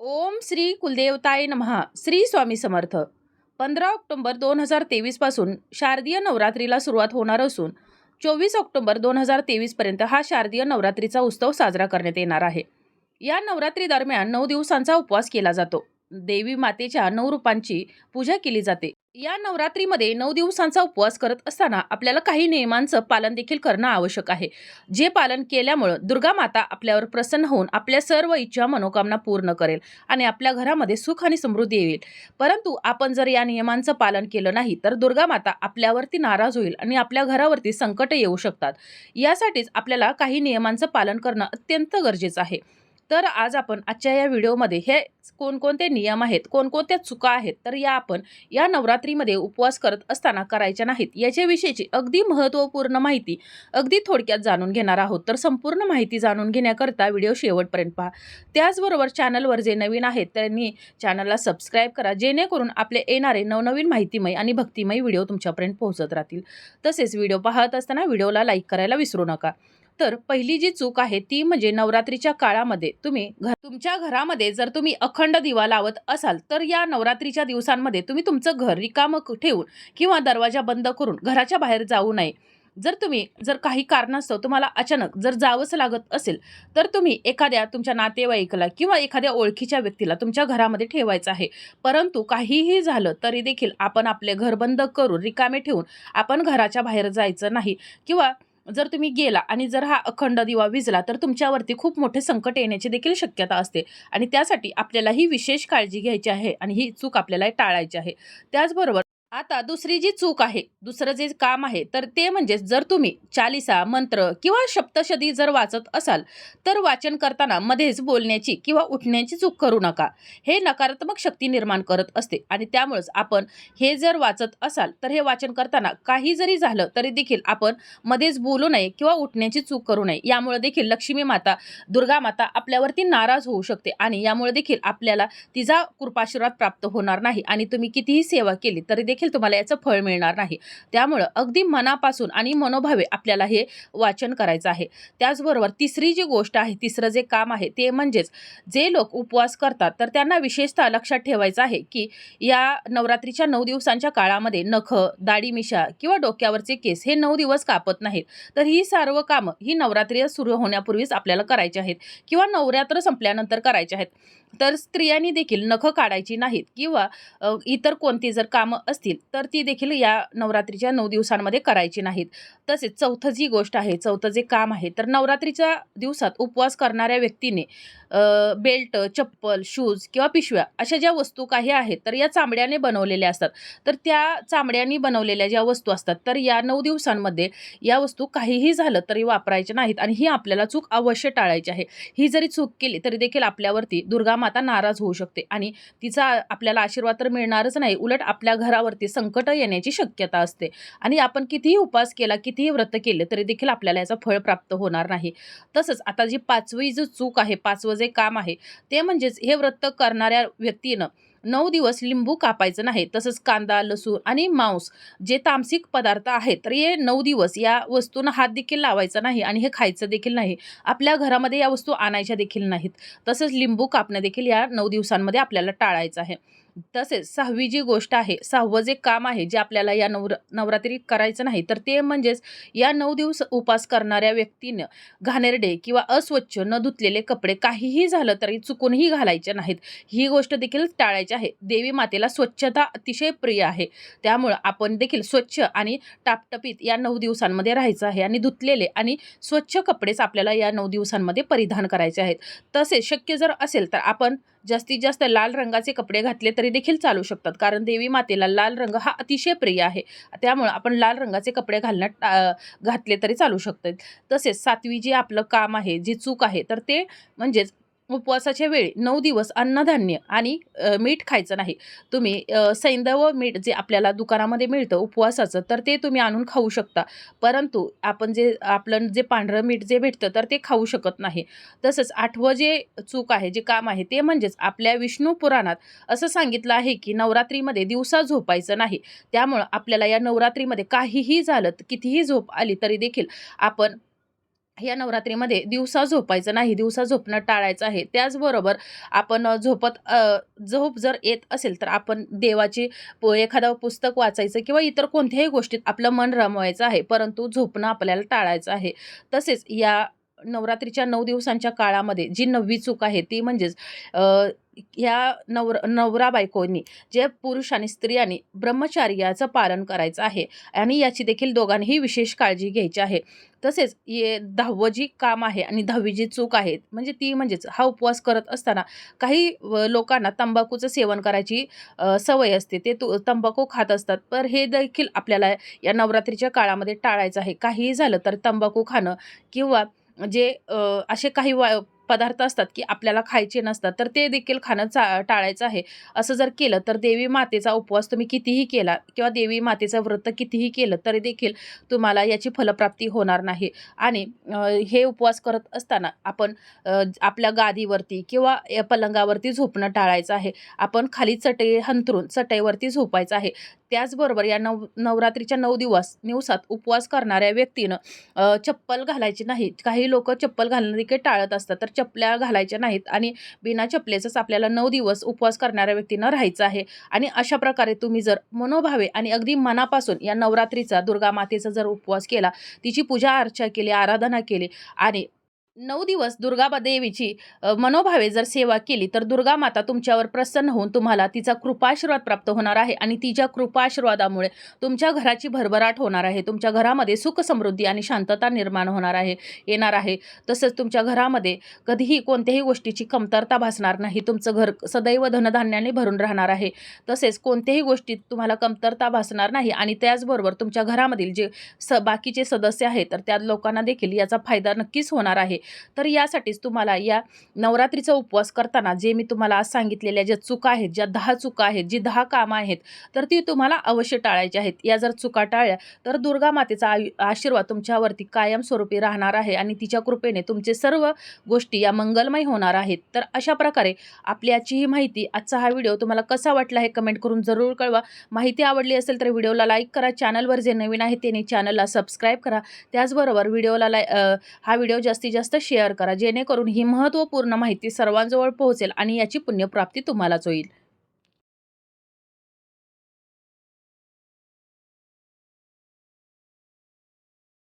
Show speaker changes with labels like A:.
A: ओम श्री कुलदेवताय नमः. श्री स्वामी समर्थ. 15 ऑक्टोबर 2023 पासून शारदीय नवरात्रीला सुरुवात होणार असून 24 ऑक्टोबर 2023 पर्यंत हा शारदीय नवरात्रीचा उत्सव साजरा करण्यात येणार आहे. या नवरात्री दरम्यान 9 दिवसांचा उपवास केला जातो. देवी मातेच्या 9 रूपांची पूजा केली जाते. या नवरात्रीमध्ये 9 दिवसांचा उपवास करत असताना आपल्याला काही नियमांचं पालन देखील करणं आवश्यक आहे. जे पालन केल्यामुळं दुर्गा माता आपल्यावर प्रसन्न होऊन आपल्या सर्व इच्छा मनोकामना पूर्ण करेल आणि आपल्या घरामध्ये सुख आणि समृद्धी येईल. परंतु आपण जर या नियमांचं पालन केलं नाही तर दुर्गा माता आपल्यावरती नाराज होईल आणि आपल्या घरावरती संकट येऊ शकतात. यासाठीच आपल्याला काही नियमांचं पालन करणं अत्यंत गरजेचं आहे. तर आज आपण आजच्या या व्हिडिओमध्ये हे कोणकोणते नियम आहेत, कोणकोणत्या चुका आहेत, तर आपण या नवरात्रीमध्ये उपवास करत असताना करायच्या नाहीत याच्याविषयीची अगदी महत्त्वपूर्ण माहिती अगदी थोडक्यात जाणून घेणार आहोत. तर संपूर्ण माहिती जाणून घेण्याकरता व्हिडिओ शेवटपर्यंत पहा. त्याचबरोबर चॅनलवर जे नवीन आहेत त्यांनी चॅनलला सबस्क्राईब करा, जेणेकरून आपले येणारे नवनवीन माहितीमय आणि भक्तिमय व्हिडिओ तुमच्यापर्यंत पोहोचत राहतील. तसेच व्हिडिओ पाहत असताना व्हिडिओला लाईक करायला विसरू नका. तर पहिली जी चूक आहे ती म्हणजे नवरात्रीच्या काळामध्ये तुमच्या घरामध्ये जर तुम्ही अखंड दिवा लावत असाल तर या नवरात्रीच्या दिवसांमध्ये तुम्ही तुमचं घर रिकामं ठेवून किंवा दरवाजा बंद करून घराच्या बाहेर जाऊ नये. जर काही कारणास्तव तुम्हाला अचानक जर जावंच लागत असेल तर तुम्ही एखाद्या तुमच्या नातेवाईकाला किंवा एखाद्या ओळखीच्या व्यक्तीला तुमच्या घरामध्ये ठेवायचं आहे. परंतु काहीही झालं तरी देखील आपण आपले घर बंद करून रिकामे ठेवून आपण घराच्या बाहेर जायचं नाही. किंवा जर तुम्ही गेला आणि जर हा अखंड दिवा विझला तर तुमच्यावरती खूप मोठे संकट येण्याची देखील शक्यता असते आणि त्यासाठी आपल्याला ही विशेष काळजी घ्यायची आहे आणि ही चूक आपल्याला टाळायची आहे. त्याचबरोबर आता दुसरी जी चूक आहे, दुसरं जे काम आहे तर ते म्हणजे जर तुम्ही चालिसा, मंत्र किंवा सप्तशती जर वाचत असाल तर वाचन करताना मध्येच बोलण्याची किंवा उठण्याची चूक करू नका. हे नकारात्मक शक्ती निर्माण करत असते आणि त्यामुळेच आपण हे जर वाचत असाल तर हे वाचन करताना काही जरी झालं तरी देखील आपण मध्येच बोलू नये किंवा उठण्याची चूक करू नये. यामुळे देखील लक्ष्मी माता, दुर्गा माता आपल्यावरती नाराज होऊ शकते आणि यामुळे देखील आपल्याला तिचा कृपाशीर्वाद प्राप्त होणार नाही आणि तुम्ही कितीही सेवा केली तरी देखील तुम्हाला याचं फळ मिळणार नाही. त्यामुळं अगदी मनापासून आणि मनोभावे आपल्याला हे वाचन करायचं आहे. त्याचबरोबर तिसरी जी गोष्ट आहे, तिसरं जे काम आहे ते म्हणजेच जे लोक उपवास करतात तर त्यांना विशेषतः लक्षात ठेवायचं आहे की या नवरात्रीच्या 9 दिवसांच्या काळामध्ये नख, दाढी मिशा किंवा डोक्यावरचे केस हे 9 दिवस कापत नाहीत. तर ही सर्व कामं ही नवरात्री सुरू होण्यापूर्वीच आपल्याला करायची आहेत किंवा नवरात्र संपल्यानंतर करायची आहेत. तर स्त्रियांनी देखील नख काढायची नाहीत किंवा इतर कोणती जर कामं असतील तर ती देखील या नवरात्रीच्या 9 दिवसांमध्ये करायची नाहीत. तसेच चौथं जी गोष्ट आहे, चौथं जे काम आहे तर नवरात्रीच्या दिवसात उपवास करणाऱ्या व्यक्तीने बेल्ट, चप्पल, शूज किंवा पिशव्या अशा ज्या वस्तू काही आहेत तर या चामड्याने बनवलेल्या असतात. तर त्या चामड्याने बनवलेल्या ज्या वस्तू असतात तर या 9 दिवसांमध्ये या वस्तू काहीही झालं तरी वापरायच्या नाहीत आणि ही आपल्याला चूक अवश्य टाळायची आहे. ही जरी चूक केली तरी देखील आपल्यावरती दुर्गा माता नाराज होऊ शकते आणि तिचा आपल्याला आशीर्वाद तर मिळणारच नाही, उलट आपल्या घरावरती संकट येण्याची शक्यता असते आणि आपण कितीही उपवास केला, कितीही व्रत केले तरी देखील आपल्याला याचं फळ प्राप्त होणार नाही. तसंच आता जी पाचवी जी चूक आहे, पाचवं जे काम आहे ते म्हणजेच हे व्रत करणाऱ्या व्यक्तीनं 9 दिवस लिंबू कापायचं नाही. तसंच कांदा, लसूण आणि मांस जे तामसिक पदार्थ आहेत तर हे 9 दिवस या वस्तूंना हात देखील लावायचा नाही आणि हे खायचं देखील नाही. आपल्या घरामध्ये या वस्तू आणायच्या देखील नाहीत. तसंच लिंबू कापणं देखील या 9 दिवसांमध्ये आपल्याला टाळायचं आहे. तसेच 6वी जी गोष्ट आहे, 6वं जे काम आहे जे आपल्याला या नवरात्रीत करायचं नाही तर ते म्हणजेच या 9 दिवस उपवास करणाऱ्या व्यक्तीनं घाणेरडे किंवा अस्वच्छ न धुतलेले कपडे काहीही झालं तरी चुकूनही घालायचे नाहीत. ही गोष्ट देखील टाळायची आहे. देवी मातेला स्वच्छता अतिशय प्रिय आहे. त्यामुळं आपण देखील स्वच्छ आणि टापटपीत या 9 दिवसांमध्ये राहायचं आहे आणि धुतलेले आणि स्वच्छ कपडेच आपल्याला या 9 दिवसांमध्ये परिधान करायचे आहेत. तसेच शक्य जर असेल तर आपण जास्तीत जास्त लाल रंगाचे कपडे घातले तरी देखील चालू शकतात, कारण देवी मातेला लाल रंग हा अतिशय प्रिय आहे. त्यामुळे आपण लाल रंगाचे कपडे घातले तरी चालू शकतात. तसेच 7वी जी आपलं काम आहे, जी चूक आहे तर ते म्हणजेच उपवासाच्या वेळी 9 दिवस अन्नधान्य आणि मीठ खायचं नाही. तुम्ही सैंधव मीठ जे आपल्याला दुकानामध्ये मिळतं उपवासाचं तर ते तुम्ही आणून खाऊ शकता. परंतु आपलं जे पांढरं मीठ जे भेटतं तर ते खाऊ शकत नाही. तसंच 8वं जे चूक आहे, जे काम आहे ते म्हणजेच आपल्या विष्णू पुराणात असं सांगितलं आहे की नवरात्रीमध्ये दिवसा झोपायचं नाही. त्यामुळं आपल्याला या नवरात्रीमध्ये काहीही झालं, कितीही झोप आली तरी देखील आपण या नवरात्रीमध्ये दिवसा झोपायचं नाही, दिवसा झोपणं टाळायचं आहे. त्याचबरोबर आपण झोप जर येत असेल, तर आपण देवाची एखादं पुस्तक वाचायचं किंवा इतर कोणत्याही गोष्टीत आपलं मन रमवायचं आहे, परंतु झोपणं आपल्याला टाळायचं आहे. तसेच या नवरात्रीच्या 9 दिवसांच्या काळामध्ये जी 9वी चूक आहे, ती म्हणजेच अ, ह्या नवरा-बायकोनी जे पुरुष आणि स्त्रियांनी ब्रह्मचर्याचं पालन करायचं आहे आणि याची देखील दोघांनीही विशेष काळजी घ्यायची आहे. तसेच 10वं जी काम आहे आणि 10वी जी चूक आहे, म्हणजे ती म्हणजेच हा उपवास करत असताना काही लोकांना तंबाखूचं सेवन करायची सवय असते. ते तंबाखू खात असतात. तर हे देखील आपल्याला या नवरात्रीच्या काळामध्ये टाळायचं आहे. काहीही झालं तर तंबाखू खाणं किंवा जे असे काही पदार्थ असतात, की आपल्याला खायचे नसतात, तर ते देखील खाणं टाळायचं आहे. असं जर केलं तर देवी मातेचा उपवास तुम्ही कितीही केला किंवा देवी मातेचं व्रत कितीही केलं, तरी देखील तुम्हाला याची फलप्राप्ती होणार नाही. आणि हे उपवास करत असताना आपण आपल्या गादीवरती किंवा या पलंगावरती झोपणं टाळायचं आहे. आपण खाली चटई अंथरून चटईवरती झोपायचं आहे. त्याचबरोबर या नवरात्रीच्या 9 दिवसात उपवास करणाऱ्या व्यक्तीनं चप्पल घालायची नाही. काही लोकं चप्पल घालणं देखील टाळत असतात. तर चपल्या घालायच्या नाहीत आणि बिना चपलेचंच आपल्याला 9 दिवस उपवास करणाऱ्या व्यक्तीनं राहायचं आहे. आणि अशा प्रकारे तुम्ही जर मनोभावे आणि अगदी मनापासून या नवरात्रीचा, दुर्गा मातेचा जर उपवास केला, तिची पूजा अर्चा केली, आराधना केली आणि 9 दिवस देवीची मनोभावे जर सेवा केली, तर दुर्गा माता तुमच्यावर प्रसन्न होऊन तुम्हाला तिचा कृपाशीर्वाद प्राप्त होणार आहे आणि तिच्या कृपाशीर्वादामुळे तुमच्या घराची भरभराट होणार आहे. तुमच्या घरामध्ये सुख, समृद्धी आणि शांतता निर्माण येणार आहे. तसंच तुमच्या घरामध्ये कधीही कोणत्याही गोष्टीची कमतरता भासणार नाही. तुमचं घर सदैव धनधान्याने भरून राहणार आहे. तसेच कोणत्याही गोष्टीत तुम्हाला कमतरता भासणार नाही आणि त्याचबरोबर तुमच्या घरामधील जे बाकीचे सदस्य आहेत, तर त्या लोकांना देखील याचा फायदा नक्कीच होणार आहे. तर यासाठीच तुम्हाला या नवरात्रीचा उपवास करताना जे मी तुम्हाला आज सांगितलेल्या ज्या चुका आहेत, ज्या 10 चुका आहेत, जी 10 कामं आहेत, तर ती तुम्हाला अवश्य टाळायची आहेत. या जर चुका टाळल्या, तर दुर्गा मातेचा आशीर्वाद तुमच्यावरती कायमस्वरूपी राहणार आहे आणि तिच्या कृपेने तुमचे सर्व गोष्टी या मंगलमय होणार आहेत. तर अशा प्रकारे आपली आजची ही माहिती, आजचा हा व्हिडिओ तुम्हाला कसा वाटला हे कमेंट करून जरूर कळवा. माहिती आवडली असेल तर व्हिडिओला लाईक करा. चॅनलवर जे नवीन आहे त्यांनी चॅनलला सबस्क्राईब करा. त्याचबरोबर हा व्हिडिओ जास्तीत जास्त शेअर करा, जेणेकरून ही महत्त्वपूर्ण माहिती सर्वांजवळ पोहोचेल आणि याची पुण्यप्राप्ती तुम्हालाच होईल.